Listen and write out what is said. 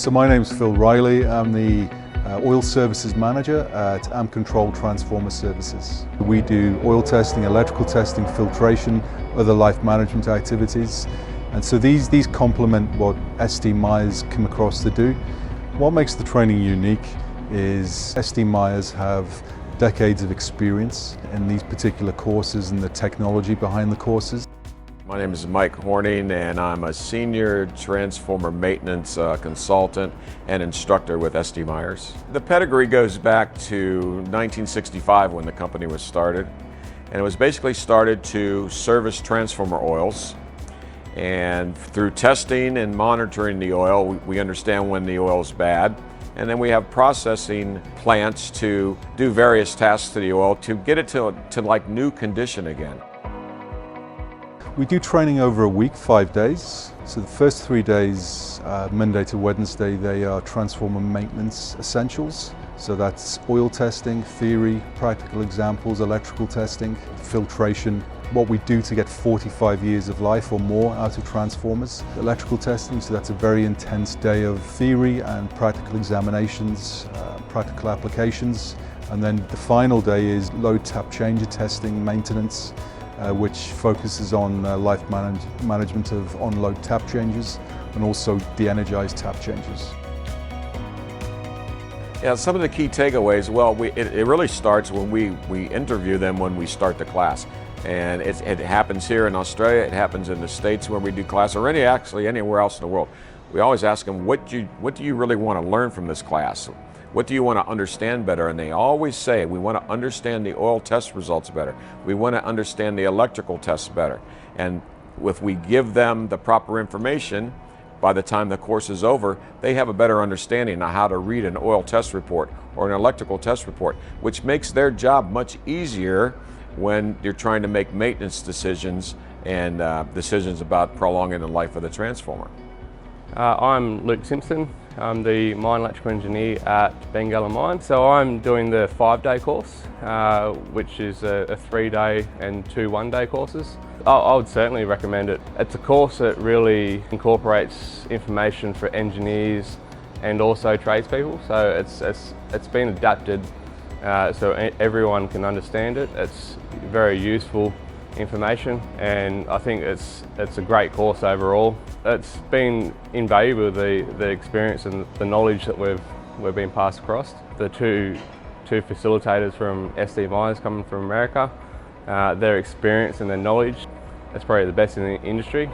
So my name's Phil Riley. I'm the Oil Services Manager at Ampcontrol Transformer Services. We do oil testing, electrical testing, filtration, other life management activities. And so these complement what SDMyers come across to do. What makes the training unique is SDMyers have decades of experience in these particular courses and the technology behind the courses. My name is Mike Horning, and I'm a senior transformer maintenance consultant and instructor with SDMyers. The pedigree goes back to 1965 when the company was started, and it was basically started to service transformer oils. And through testing and monitoring the oil, we understand when the oil is bad. And then we have processing plants to do various tasks to the oil to get it to like new condition again. We do training over a week, 5 days. So the first 3 days, Monday to Wednesday, they are transformer maintenance essentials. So that's oil testing, theory, practical examples, electrical testing, filtration, what we do to get 45 years of life or more out of transformers. Electrical testing, so that's a very intense day of theory and practical examinations, practical applications. And then the final day is load tap changer testing, maintenance, which focuses on life management of on-load tap changes and also de-energized tap changes. Yeah, some of the key takeaways, well, it really starts when we interview them when we start the class. And it happens here in Australia, it happens in the States where we do class, or actually anywhere else in the world. We always ask them, what do you really want to learn from this class? What do you want to understand better? And they always say, we want to understand the oil test results better. We want to understand the electrical tests better. And if we give them the proper information, by the time the course is over, they have a better understanding of how to read an oil test report or an electrical test report, which makes their job much easier when you're trying to make maintenance decisions and decisions about prolonging the life of the transformer. I'm Luke Simpson. I'm the mine electrical engineer at Bengalla Mine. So I'm doing the 5-day course, which is a 3-day and 2 one-day courses. I would certainly recommend it. It's a course that really incorporates information for engineers and also tradespeople. So it's been adapted so everyone can understand it. It's very useful information, and I think it's a great course overall. It's been invaluable, the experience and the knowledge that we've been passed across. The two facilitators from SDMyers coming from America, their experience and their knowledge, that's probably the best in the industry.